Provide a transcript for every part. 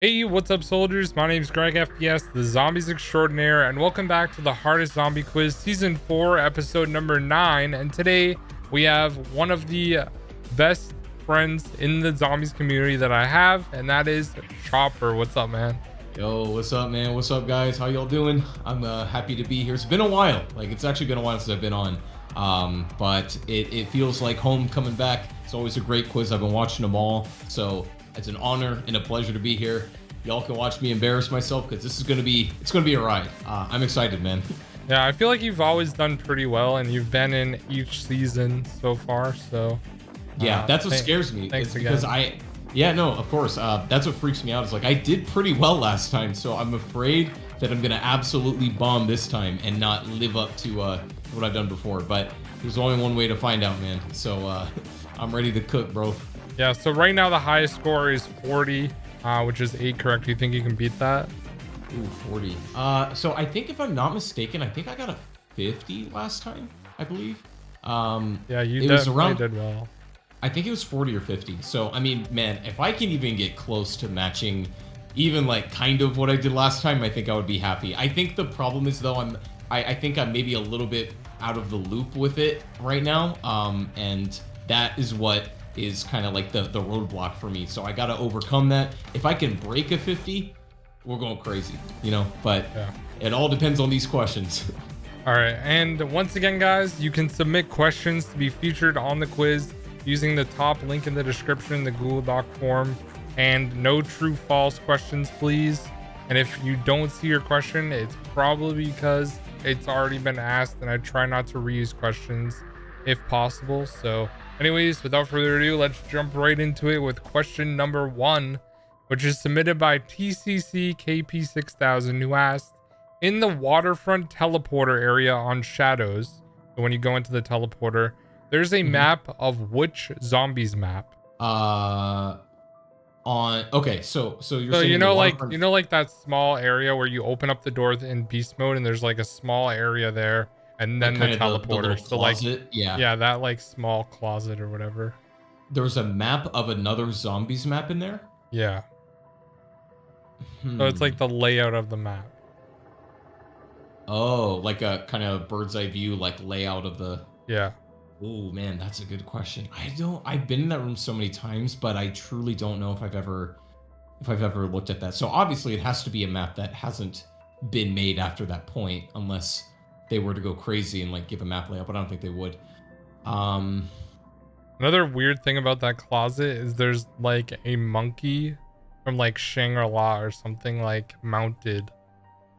Hey, what's up, soldiers? My name is GregFPS, the Zombies Extraordinaire, and welcome back to the Hardest Zombie Quiz Season 4, Episode number 9. And today we have one of the best friends in the zombies community that I have, and that is Chopper. What's up, man? Yo, what's up, man? What's up, guys? How y'all doing? I'm happy to be here. It's been a while. Like, it's actually been a while since I've been on. But it feels like home coming back. It's always a great quiz. I've been watching them all. So it's an honor and a pleasure to be here. Y'all can watch me embarrass myself because this is gonna be a ride. I'm excited, man. Yeah, I feel like you've always done pretty well, and you've been in each season so far. So yeah, that's what scares me. Thanks because again. Yeah, no, of course. That's what freaks me out. Is like I did pretty well last time, so I'm afraid that I'm gonna absolutely bomb this time and not live up to what I've done before. But there's only one way to find out, man. So I'm ready to cook, bro. Yeah, so right now the highest score is 40, which is 8 correct. Do you think you can beat that? Ooh, 40. So I think if I'm not mistaken, I think I got a 50 last time, I believe. Yeah, you it was around, did well. I think it was 40 or 50. So, I mean, man, if I can even get close to matching even like kind of what I did last time, I think I would be happy. I think the problem is though, I think I'm maybe a little bit out of the loop with it right now. And that is what is kind of like the roadblock for me. So I got to overcome that. If I can break a 50, we're going crazy, you know, but yeah, it all depends on these questions. All right. And once again, guys, you can submit questions to be featured on the quiz using the top link in the description, the Google Doc form, and no true false questions, please. And if you don't see your question, it's probably because it's already been asked, and I try not to reuse questions if possible. So anyways, without further ado, let's jump right into it with question number 1, which is submitted by TCC KP6000, who asked, in the waterfront teleporter area on Shadows, so when you go into the teleporter, there's a map of which zombies map? Okay, so you're saying you know, like that small area where you open up the doors in beast mode and there's like a small area there, and then the teleporter. So like, yeah, that like small closet or whatever. There's a map of another zombies map in there. Yeah. So it's like the layout of the map. Oh, like a kind of bird's eye view, like layout of the. Yeah. Oh man, that's a good question. I've been in that room so many times, but I truly don't know if I've ever looked at that. So obviously it has to be a map that hasn't been made after that point, unless they were to go crazy and like give a map layout, but I don't think they would. Another weird thing about that closet is there's like a monkey from like Shangri-La or something like mounted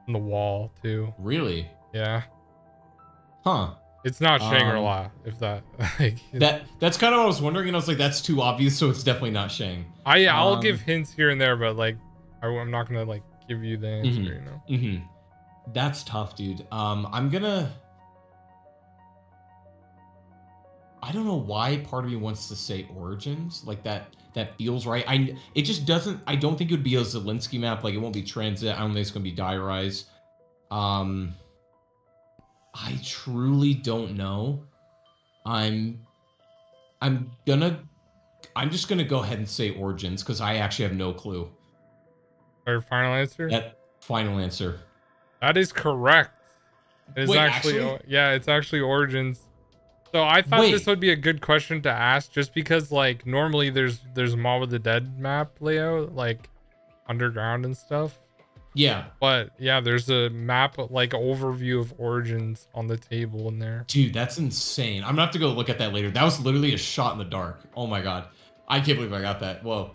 on the wall too. Really? Yeah. Huh. It's not Shangri-La, if that like, that's kind of what I was wondering, and I was like, that's too obvious, so it's definitely not Shang. I'll give hints here and there, but like I'm not gonna like give you the answer, you know. That's tough, dude. I don't know why part of me wants to say Origins, like that feels right. It just doesn't. I don't think it would be a Zelensky map. Like it won't be Transit. I don't think it's gonna be Die Rise. I truly don't know. I'm just gonna go ahead and say Origins because I actually have no clue. Your final answer? That final answer. That is correct. It is. Wait, actually, yeah, it's actually Origins. So I thought this would be a good question to ask, just because like normally there's Mob of the Dead map layout, like underground and stuff. Yeah, but yeah, there's a map like overview of Origins on the table in there. Dude, that's insane. I'm gonna have to go look at that later. That was literally a shot in the dark. Oh my god, I can't believe I got that. Whoa,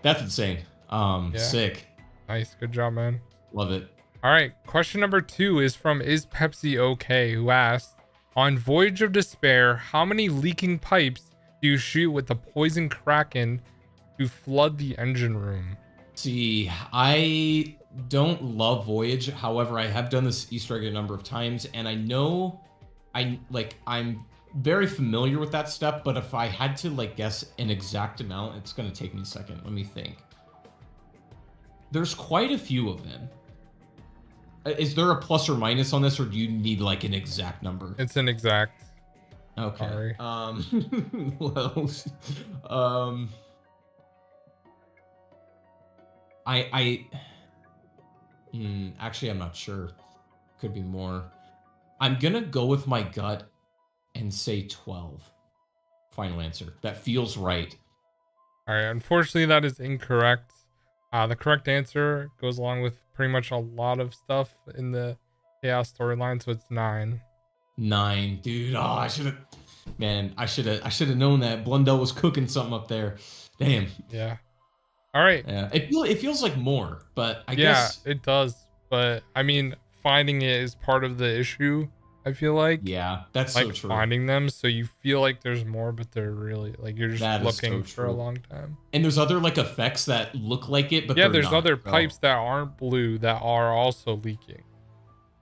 that's insane. Yeah. Sick. Nice, good job, man. Love it. All right, question number 2 is from Is Pepsi Okay, who asked, on Voyage of Despair, how many leaking pipes do you shoot with the poison kraken to flood the engine room? See, I don't love Voyage. However, I have done this Easter egg a number of times, and I know I'm very familiar with that step, but if I had to like guess an exact amount, it's gonna take me a second. Let me think. There's quite a few of them. Is there a plus or minus on this, or do you need like an exact number? It's an exact. Okay. Sorry. Well, Actually, I'm not sure. Could be more. I'm gonna go with my gut and say 12. Final answer. That feels right. All right, unfortunately, that is incorrect. The correct answer goes along with pretty much a lot of stuff in the chaos storyline, so it's 9. 9, dude. Oh, I should have. Man, I should have known that Blundell was cooking something up there. Damn. Yeah. All right. Yeah. It feels like more, but I Yeah, guess it does. But I mean, finding it is part of the issue. I feel like. Yeah, that's like so true. finding them, so you feel like there's more, but they're really like you're just That is looking so for a true. long time. And there's other like effects that look like it, but Yeah, they're there's not, other so. pipes that aren't blue that are also leaking.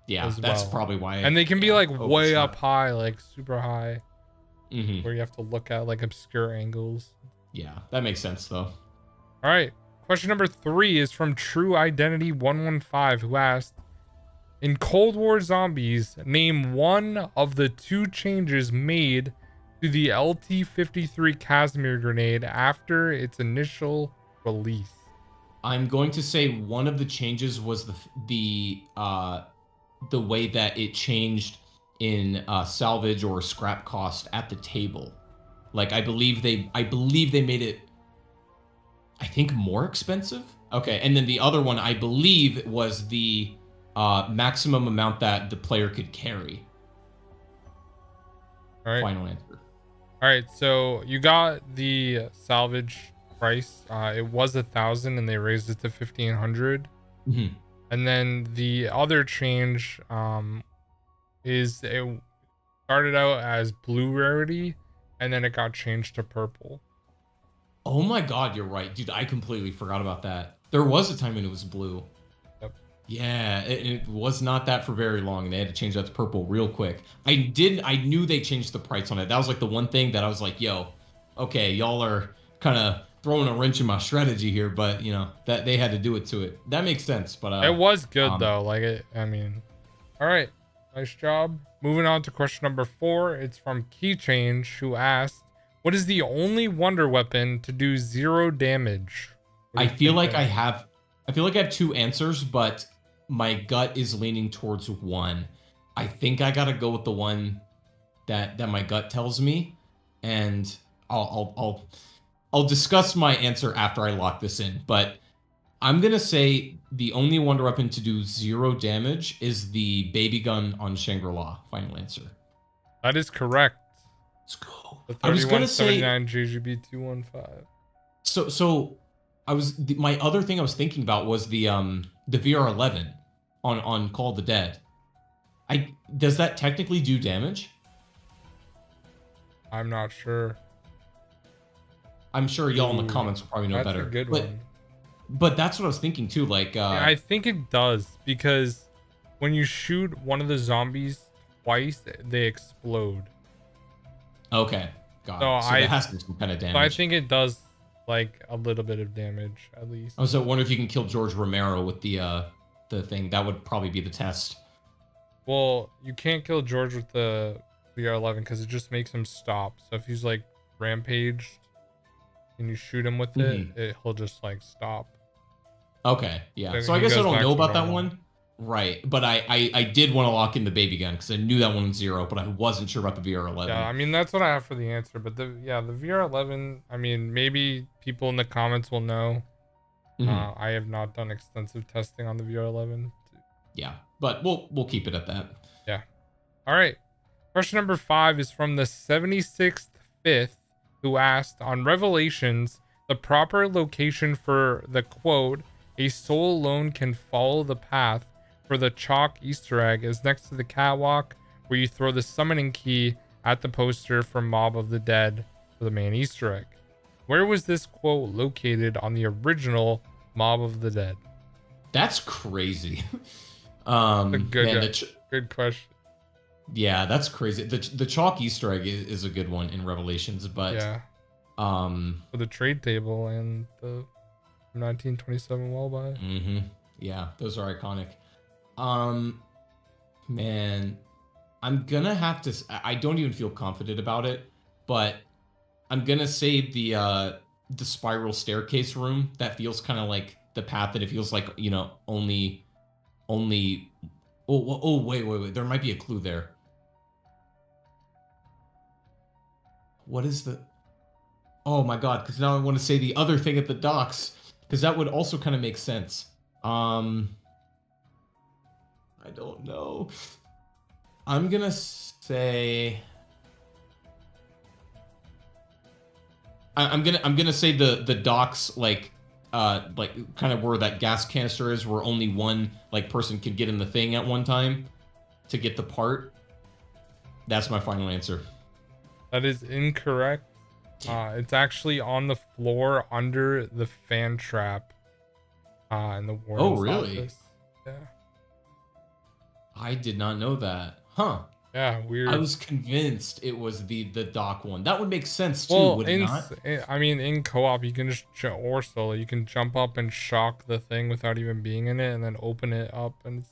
Yeah, as that's well. probably why. And they can be like way overshot. up high, like super high, Mm-hmm. where you have to look at like obscure angles. Yeah, that makes sense though. All right, question number 3 is from True Identity 115, who asked, in Cold War Zombies, name one of the 2 changes made to the LT-53 Casimir grenade after its initial release. I'm going to say one of the changes was the way that it changed in salvage or scrap cost at the table. Like I believe they made it, I think, more expensive. Okay, and then the other one I believe was the maximum amount that the player could carry. All right. Final answer. All right, so you got the salvage price. It was 1,000, and they raised it to 1,500. Mm-hmm. And then the other change is it started out as blue rarity, and then it got changed to purple. Oh my god, you're right, dude. I completely forgot about that. There was a time when it was blue. Yep. Yeah, it was not that for very long. They had to change that to purple real quick. I knew they changed the price on it. That was like the one thing that I was like, yo, okay, y'all are kind of throwing a wrench in my strategy here, but you know, that they had to do it to it. That makes sense, but it was good though. Like I mean, all right, nice job. Moving on to question number 4. It's from Keychange, who asked, what is the only wonder weapon to do 0 damage? I feel like I have 2 answers, but my gut is leaning towards one. I think I gotta go with the one that my gut tells me, and I'll discuss my answer after I lock this in. But I'm gonna say the only wonder weapon to do 0 damage is the baby gun on Shangri-La. Final answer. That is correct. Let's go. The I was gonna say 3179 JGB 215. So my other thing I was thinking about was the VR11 on Call of the Dead. Does that technically do damage? I'm not sure. I'm sure y'all in the comments will probably know That's better. a good one. But that's what I was thinking too. Like, Yeah, I think it does, because when you shoot one of the zombies twice, they explode. Okay, got So it. So that has to be some kind of damage. So I think it does like a little bit of damage at least. I also wonder if you can kill George Romero with the thing. That would probably be the test. Well, you can't kill George with the VR11 because it just makes him stop. So if he's like rampaged and you shoot him with it, he'll just like stop. Okay, yeah. So I he guess I goes don't back know to about that normal. one. Right, but I did want to lock in the baby gun because I knew that one was 0, but I wasn't sure about the VR11. Yeah, I mean that's what I have for the answer. But the VR11. I mean, maybe people in the comments will know. I have not done extensive testing on the VR11. Yeah, but we'll keep it at that. Yeah. All right. Question number 5 is from the 76th Fifth, who asked, on Revelations, the proper location for the quote, "A soul alone can follow the path" for the chalk Easter egg is next to the catwalk where you throw the summoning key at the poster for Mob of the Dead for the main Easter egg. Where was this quote located on the original Mob of the Dead? That's crazy. Good question. Yeah, that's crazy. The chalk Easter egg is a good one in Revelations, but yeah, for the trade table and the 1927 wall buy. Yeah, those are iconic. Man, I'm gonna have to. I don't even feel confident about it, but I'm gonna say the spiral staircase room. That feels kind of like the path that it feels like, you know, only. Oh, wait. There might be a clue there. What is the? Oh my God! Because now I want to say the other thing at the docks, because that would also kind of make sense. I don't know. I'm gonna say. I'm gonna say the docks, like kind of where that gas canister is, where only one like person could get in the thing at one time to get the part. That's my final answer. That is incorrect. It's actually on the floor under the fan trap in the warden's office. Yeah. I did not know that. Huh. Yeah, weird. I was convinced it was the dock one. That would make sense too, well, would it not? I mean, in co-op, you can just or solo, you can jump up and shock the thing without even being in it, and then open it up, and it's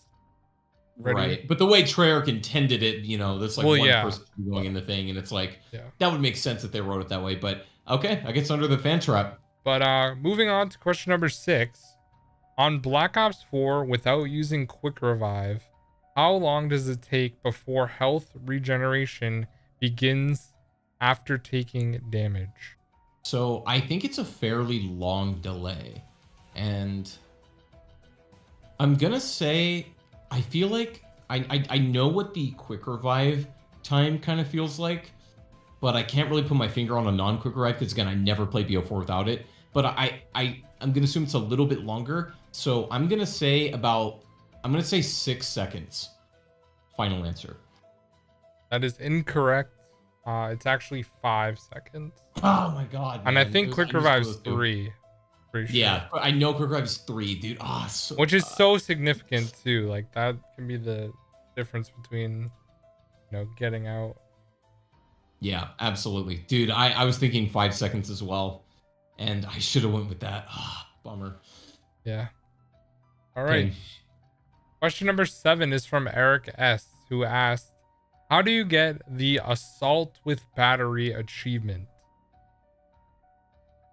ready. Right. But the way Treyarch intended it, you know, that's like one person going in the thing, and it's like that would make sense if they wrote it that way. But okay, I guess under the fan trap. But moving on to question number 6. On Black Ops 4, without using quick revive, how long does it take before health regeneration begins after taking damage? So I think it's a fairly long delay. And I'm going to say, I feel like I know what the quick revive time kind of feels like, but I can't really put my finger on a non-quick revive because, again, I never played BO4 without it. But I'm going to assume it's a little bit longer. So I'm going to say 6 seconds. Final answer. That is incorrect. It's actually 5 seconds. Oh my God. And man. I think quick revive is 3. Pretty sure. Yeah, I know quick revive is 3, dude. Which is so significant too. Like that can be the difference between, you know, getting out. Yeah, absolutely. Dude, I was thinking 5 seconds as well. And I should have went with that. Bummer. Yeah. All right. Okay. Question number 7 is from Eric S, who asked, how do you get the assault with battery achievement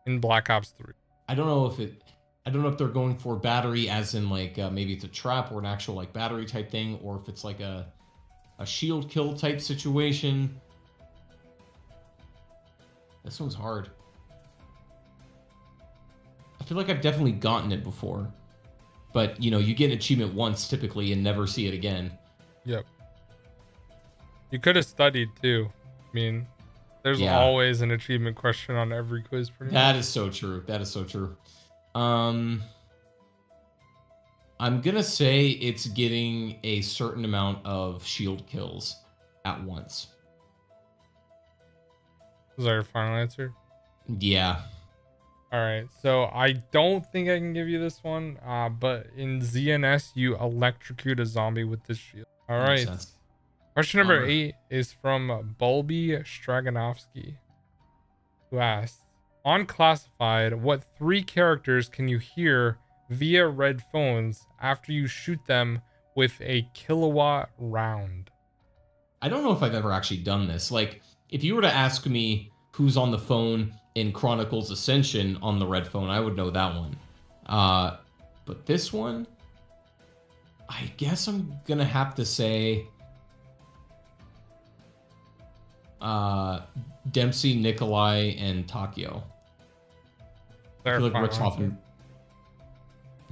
in Black Ops 3? I don't know if they're going for battery as in like maybe it's a trap or an actual like battery type thing, or if it's like a shield kill type situation. This one's hard. I feel like I've definitely gotten it before. But, you know, you get an achievement once typically and never see it again. Yep. You could have studied too. I mean, there's always an achievement question on every quiz. Pretty much. That is so true. That is so true. I'm going to say it's getting a certain amount of shield kills at once. Is that your final answer? Yeah. All right, so I don't think I can give you this one, but in ZNS, you electrocute a zombie with this shield. All right. Question number 8 is from Bulby Straganovsky, who asked, on Classified, what 3 characters can you hear via red phones after you shoot them with a kilowatt round? I don't know if I've ever actually done this. Like, if you were to ask me who's on the phone in Chronicles Ascension on the red phone, I would know that one. But this one, I guess I'm gonna have to say Dempsey, Nikolai, and Takio.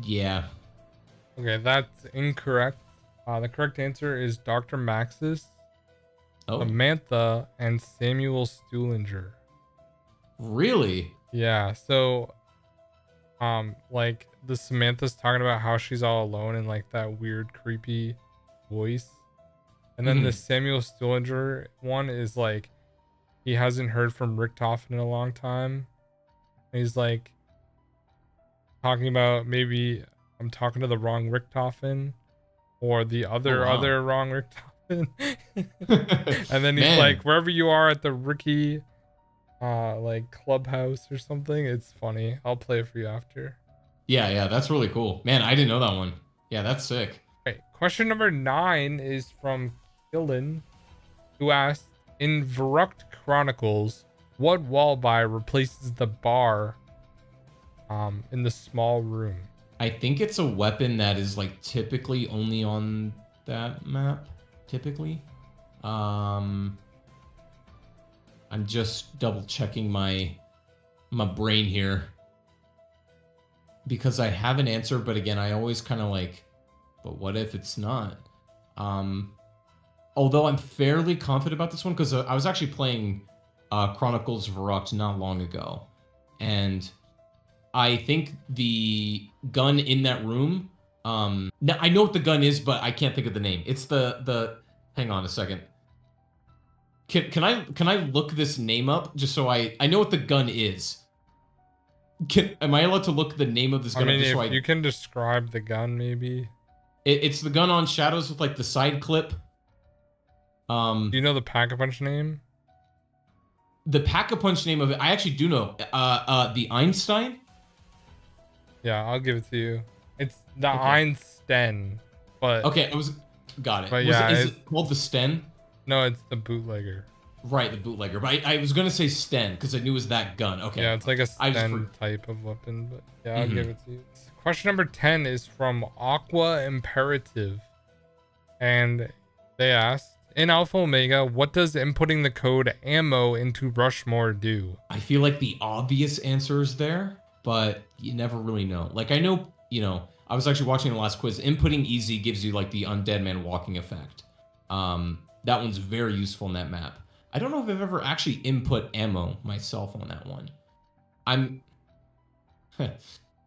Yeah. Okay, that's incorrect. The correct answer is Dr. Maxis, Samantha, and Samuel Stuhlinger. Really? Yeah, so like the Samantha's talking about how she's all alone in like that weird creepy voice, and then the Samuel Stuhlinger one is like he hasn't heard from Richtofen in a long time, and he's like talking about maybe I'm talking to the wrong Richtofen or the other wrong Richtofen. And then he's like, wherever you are at the Ricky like clubhouse or something. It's funny. I'll play it for you after. Yeah, that's really cool. Man, I didn't know that one. Yeah, that's sick. Right. Question number 9 is from Killen, who asked, in Verruct Chronicles, what wall buy replaces the bar in the small room? I think it's a weapon that is like typically only on that map. Typically. I'm just double checking my brain here because I have an answer, but again, I always kind of like, but what if it's not? Although I'm fairly confident about this one because I was actually playing Chronicles of Varrock not long ago, and I think the gun in that room. Now I know what the gun is, but I can't think of the name. It's the. Hang on a second. Can I look this name up just so I know what the gun is? Am I allowed to look the name of this gun? I mean, up just if so you can describe the gun, maybe. It's the gun on Shadows with like the side clip. Do you know the Pack-a-Punch name? The Pack-a-Punch name of it, I actually do know. The Einstein. Yeah, I'll give it to you. It's the Einstein, but okay, got it. But yeah, is it called the Sten? No, it's the bootlegger. Right, the bootlegger. But I was gonna say Sten because I knew it was that gun. Okay. Yeah, it's like a Sten type of weapon, but yeah, I'll give it to you. Question number 10 is from Aqua Imperative, and they asked, in Alpha Omega, what does inputting the code ammo into Rushmore do? I feel like the obvious answer is there, but you never really know. Like I know, I was actually watching the last quiz. Inputting easy gives you like the undead man walking effect. That one's very useful in that map. I don't know if I've ever actually input ammo myself on that one.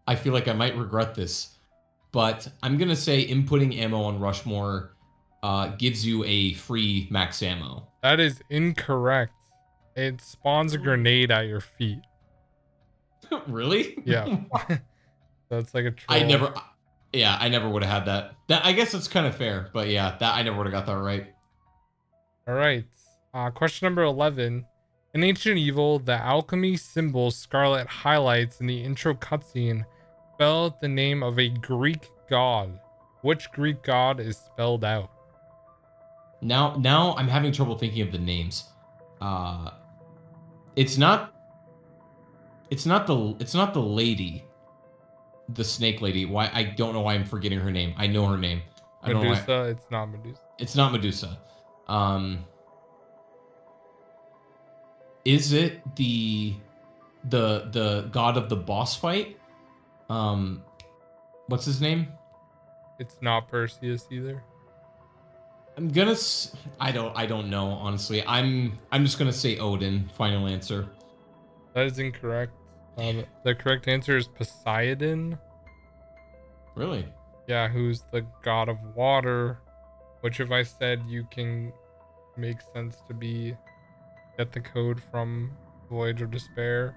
I feel like I might regret this, but I'm gonna say inputting ammo on Rushmore gives you a free max ammo. That is incorrect. It spawns a grenade at your feet. Really? Yeah. That's like a troll. I never would have had that. I guess it's kind of fair, but yeah, I never would have got that right. All right. Question number 11. In Ancient Evil, the alchemy symbol Scarlet highlights in the intro cutscene spell out the name of a Greek god. Which Greek god is spelled out? Now I'm having trouble thinking of the names. It's not the lady, the snake lady. Why I don't know why I'm forgetting her name. I know her name. Medusa. It's not Medusa. It's not Medusa. Is it the god of the boss fight? What's his name? It's not Perseus either. I don't know, honestly. I'm just gonna say Odin. Final answer. That is incorrect. The correct answer is Poseidon. Really? Yeah, who's the god of water, which if I said you can make sense to be get the code from Voyage of Despair.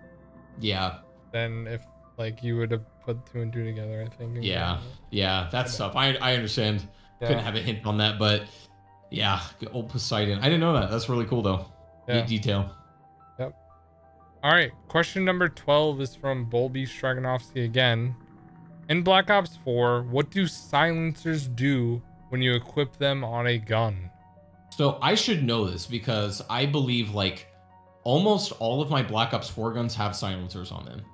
Yeah. Then if like you would have put 2 and 2 together, I think. Yeah, that's tough. I understand. Yeah. Couldn't have a hint on that, but yeah, old Poseidon. I didn't know that. That's really cool though. Yeah. Neat detail. Yep. All right, question number 12 is from Bolby Straganovsky again. In Black Ops 4, what do silencers do when you equip them on a gun? So I should know this because I believe like almost all of my Black Ops 4 guns have silencers on them.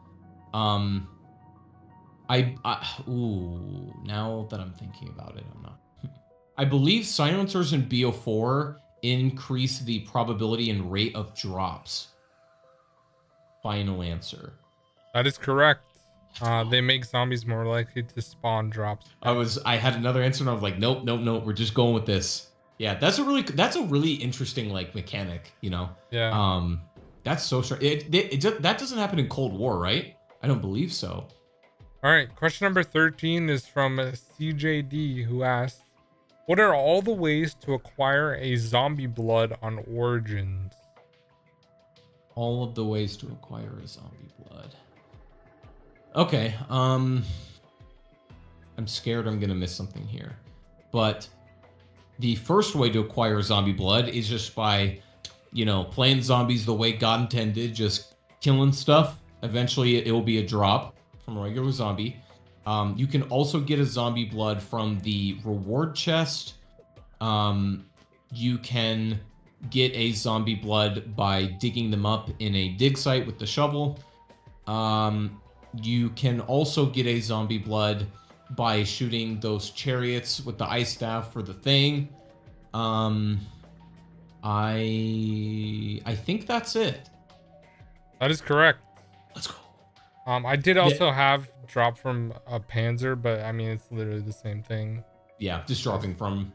Now that I'm thinking about it, I'm not. I believe silencers in BO4 increase the probability and rate of drops. Final answer. That is correct. They make zombies more likely to spawn drops. I had another answer and I was like, nope, we're just going with this. Yeah, that's a really interesting like mechanic, Yeah. That's so strange. That doesn't happen in Cold War, right? I don't believe so. All right, question number 13 is from CJD, who asked, what are all the ways to acquire a zombie blood on Origins? All of the ways to acquire a zombie blood. Okay, I'm scared I'm gonna miss something here. But the first way to acquire zombie blood is just by, playing zombies the way God intended, just killing stuff. Eventually it will be a drop from a regular zombie. You can also get a zombie blood from the reward chest. You can get a zombie blood by digging them up in a dig site with the shovel. You can also get a zombie blood by shooting those chariots with the ice staff for the thing. I think that's it. That is correct. Let's go. I did also have drop from a Panzer, but I mean it's literally the same thing. Yeah, just dropping from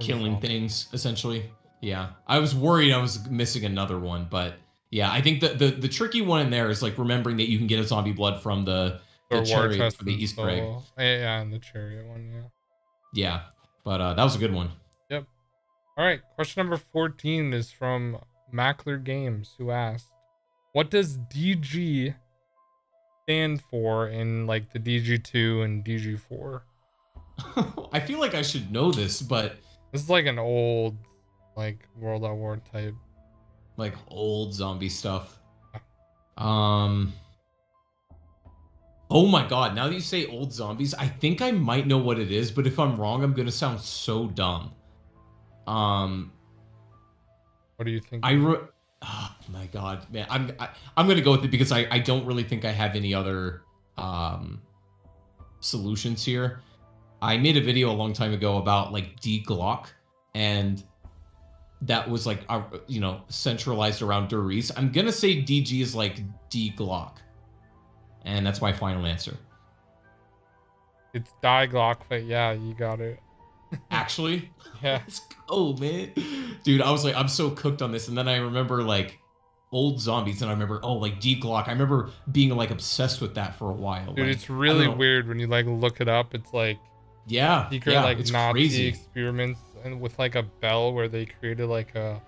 killing things essentially. Yeah, I was worried I was missing another one, but yeah, I think the tricky one in there is like remembering that you can get a zombie blood from the chariot for the Easter egg. Yeah, and the chariot one. Yeah. Yeah, but that was a good one. Yep. All right, question number 14 is from Mackler Games, who asked, "What does DG stand for in like the DG2 and DG4?" I feel like I should know this, but this is like an old, like World at War type, like old zombie stuff. Oh my god, now that you say old zombies, I think I might know what it is, but if I'm wrong, I'm gonna sound so dumb. What do you think? Oh my god, man, I'm gonna go with it because I don't really think I have any other solutions here. I made a video a long time ago about like D Glock, and that was like you know, centralized around Der Riese. I'm gonna say DG is like D Glock, and that's my final answer. It's Die Glock, but yeah, you got it. Actually, yeah. Let's go, man. Dude, I was like, I'm so cooked on this, and then I remember like old zombies, and I remember, oh, like D Glock. I remember being like obsessed with that for a while. Dude, like, it's really weird when you like look it up. It's like secret like it's Nazi crazy experiments, and with like a bell where they created like a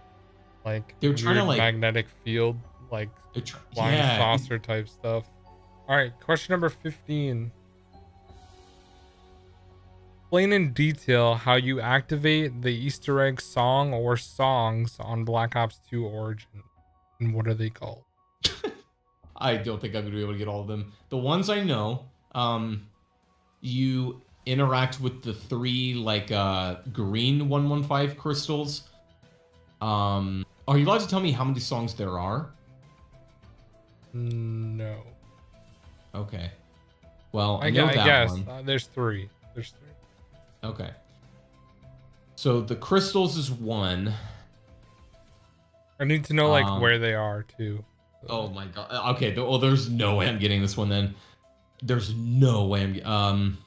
they were trying to like magnetic field, like flying saucer type stuff. All right, question number 15. Explain in detail how you activate the Easter egg song or songs on Black Ops 2 Origin, and what are they called? I don't think I'm gonna be able to get all of them. The ones I know, you interact with the 3 like green 115 crystals. Are you allowed to tell me how many songs there are? No. Okay. Well, I guess there's 3. There's 3. Okay. So the crystals is 1. I need to know like where they are too. Oh my god. Okay. Well, there's no way I'm getting this one then. There's no way I'm.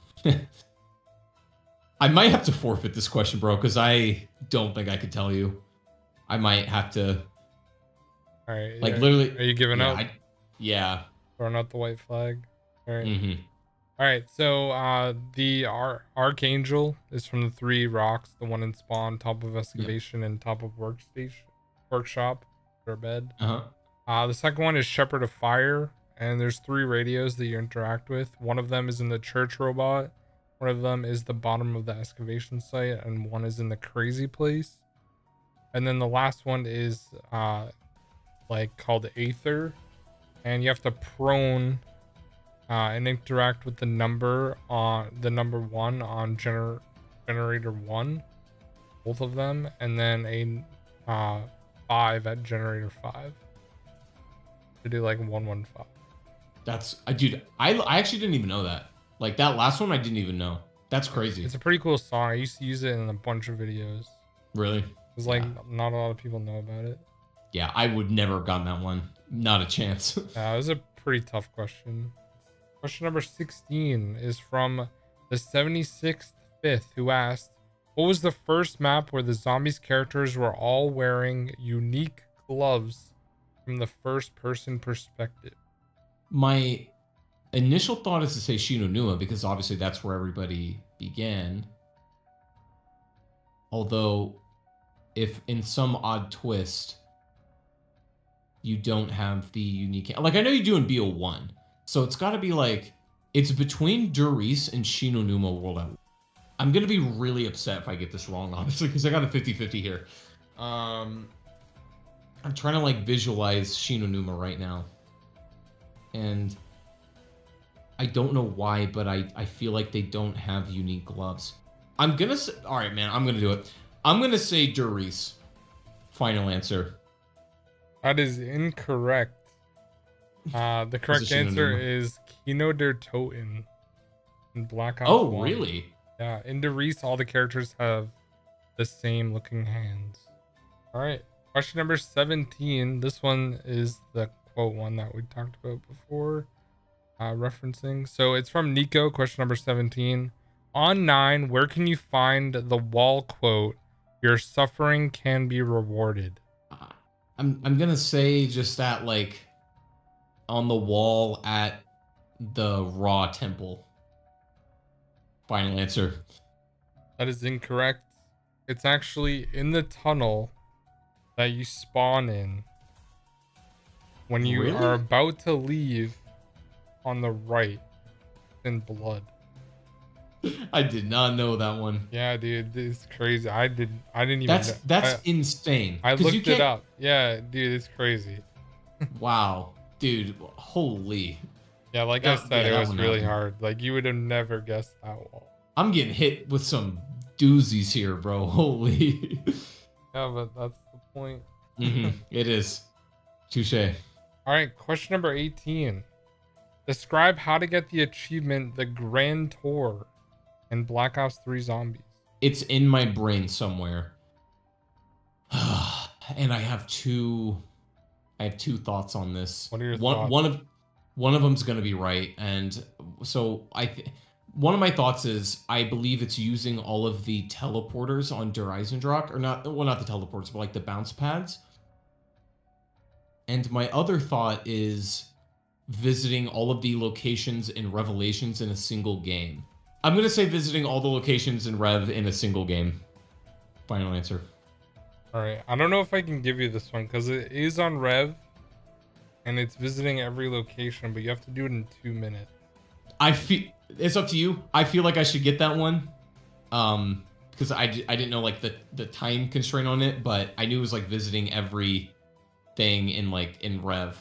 I might have to forfeit this question, bro, because I don't think I could tell you. I might have to. All right. Like literally. Are you giving up? Yeah. Throwing out the white flag. All right. Mm-hmm. All right. So the Archangel is from the 3 rocks. The one in spawn, top of excavation, and top of workshop or bed. The second one is Shepherd of Fire, and there's 3 radios that you interact with. One of them is in the church robot. One of them is the bottom of the excavation site, and one is in the crazy place. And then the last one is like called Aether, and you have to prone and interact with the number 1 on generator 1, both of them, and then a 5 at generator 5 to do like 115. That's dude. I actually didn't even know that. Like that last one, I didn't even know. That's crazy. It's a pretty cool song. I used to use it in a bunch of videos. Really? It's like not a lot of people know about it. Yeah, I would never have gotten that one. Not a chance. Yeah, it was a pretty tough question. Question number 16 is from the 76th Fifth, who asked, what was the first map where the zombies characters were all wearing unique gloves from the first person perspective? My initial thought is to say Shinonuma, because obviously that's where everybody began. Although, if in some odd twist, you don't have the unique... Like, I know you do in BO1, so it's got to be like... It's between Der Riese and Shinonuma World at War. I'm going to be really upset if I get this wrong, honestly, because I got a 50-50 here. I'm trying to, like, visualize Shinonuma right now. And I don't know why, but I feel like they don't have unique gloves. I'm gonna say, all right, man, I'm gonna do it. I'm gonna say Der Riese. Final answer. That is incorrect. The It's a correct answer synonym. is Kino der Toten in Black Ops Oh, 1. really? Yeah, in Reese, all the characters have the same looking hands. All right, question number 17. This one is the quote one that we talked about before, referencing. So it's from Nico, question number 17. On 9, where can you find the wall quote, "Your suffering can be rewarded"? Uh, I'm gonna say just that, like, on the wall at the Raw Temple. Final answer. That is incorrect. It's actually in the tunnel that you spawn in when you are Really? about to leave on the right in blood. I did not know that one. Yeah, dude, it's crazy. I didn't even know. That's insane. I Because you looked it can't. up. Yeah, dude, it's crazy. Wow, dude, holy. Yeah, like I said, Yeah, it that was one really happened. hard. Like you would have never guessed that wall. I'm getting hit with some doozies here, bro. Holy. Yeah, but that's the point. It is. Touche. All right, question number 18. Describe how to get the achievement the Grand Tour in Black Ops 3 Zombies. It's in my brain somewhere. And I have two thoughts on this. What are your thoughts? One of them's gonna be right, and so one of my thoughts is I believe it's using all of the teleporters on Der Eisendrache, or not, well, not the teleporters, but like the bounce pads. And my other thought is visiting all of the locations in Revelations in a single game. I'm gonna say visiting all the locations in Rev in a single game. Final answer. All right, I don't know if I can give you this one because it is on Rev and it's visiting every location, but you have to do it in 2 minutes. I feel it's up to you. I feel like I should get that one, because I didn't know like the time constraint on it, but I knew it was like visiting every thing in Rev.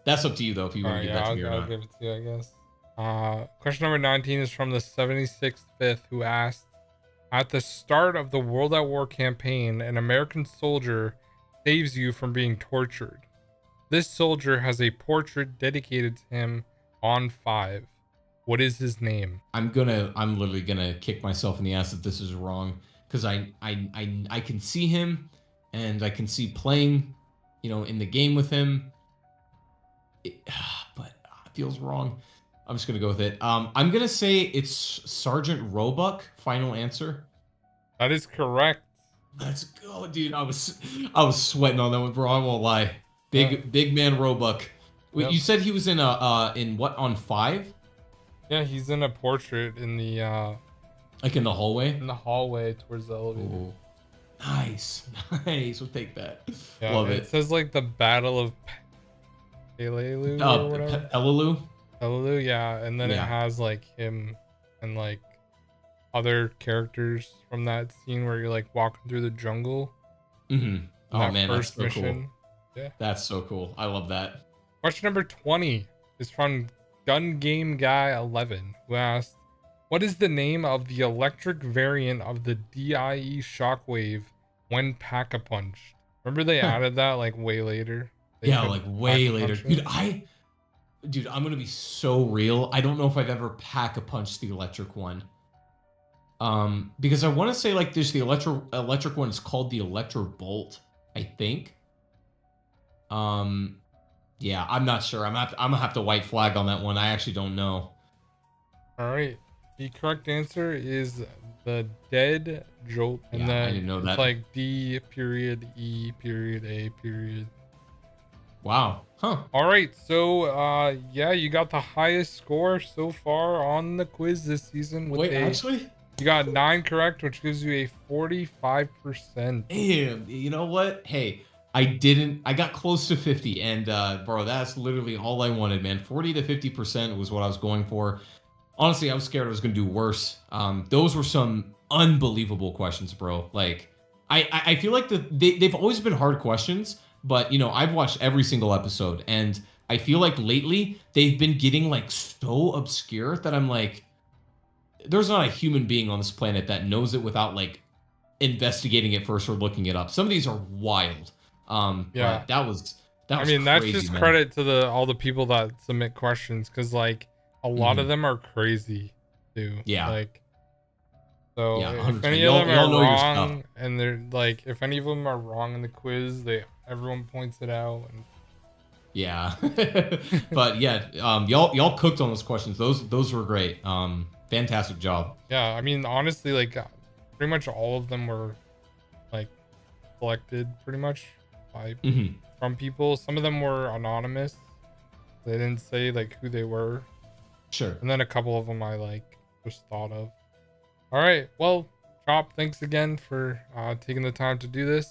That's up to you though if you want to give that to me or I'll not. give it to you, I guess. Question number 19 is from the 76th Fifth, who asked, at the start of the World at War campaign, an American soldier saves you from being tortured. This soldier has a portrait dedicated to him on 5. What is his name? I'm literally gonna kick myself in the ass if this is wrong, because I can see him, and I can see playing, in the game with him. But it feels wrong. I'm just gonna go with it. I'm gonna say it's Sergeant Roebuck. Final answer. That is correct. Let's go, dude. I was sweating on that one, bro. I won't lie. Yeah. Big man Roebuck. Wait, Yep. you said he was in what, on 5? Yeah, he's in a portrait in the Like in the hallway? hallway towards the elevator. Ooh. Nice. Nice. We'll take that. Yeah, Love it it. says like the Battle of Pelelu or whatever. Pelelu? Pelelu, yeah, and then it Yeah. has like him and like other characters from that scene where you're like walking through the jungle. Mm-hmm. Oh That man, that's first so mission. cool. Yeah. That's so cool. I love that. Question number 20 is from Gun Game Guy 11, who asked, "What is the name of the electric variant of the DIE Shockwave when pack-a-punched?" Remember they added that like way later. They Yeah, could like way later. pack-a-punch it? Dude, I'm gonna be so real. I don't know if I've ever pack-a-punched the electric one. Because I want to say like there's the electric one. It's called the Electro Bolt, I think. Yeah, I'm not sure. I'm gonna have to white flag on that one. I actually don't know. All right. The correct answer is the Dead Jolt, and Yeah, I then didn't know it's that. like D period E period A period. Wow. Huh. All right, so yeah, you got the highest score so far on the quiz this season. With Wait, actually? you got 9 correct, which gives you a 45%. Damn. You know what? Hey, I got close to 50, and bro, that's literally all I wanted, man. 40 to 50% was what I was going for. Honestly, I was scared I was gonna do worse. Those were some unbelievable questions, bro. Like, I feel like they've always been hard questions, but I've watched every single episode, and I feel like lately they've been getting like so obscure that I'm like, there's not a human being on this planet that knows it without like investigating it first or looking it up. Some of these are wild. Yeah. But That I was mean, that's crazy, just man. credit to all the people that submit questions, because like a lot of them are crazy too. Yeah. Like, so Yeah, if 100%. any of them are Y'all know your stuff. wrong, and they're like, if any of them are wrong in the quiz, everyone points it out. And Yeah. But yeah, y'all cooked on those questions. Those were great. Fantastic job. yeah, I mean, honestly, like pretty much all of them were like collected pretty much by Hmm. from people. Some of them were anonymous. They didn't say like who they were. Sure. And then a couple of them I like just thought of. All right. Well, Chop, thanks again for taking the time to do this.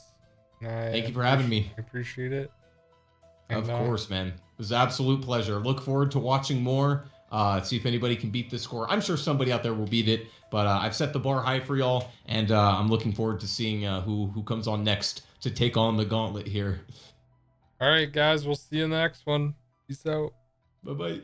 And Thank you for having me. I appreciate it. Of And, course, man. It was an absolute pleasure. Look forward to watching more. See if anybody can beat this score. I'm sure somebody out there will beat it, but I've set the bar high for y'all, and I'm looking forward to seeing who comes on next to take on the gauntlet here. All right, guys. We'll see you in the next one. Peace out. Bye-bye.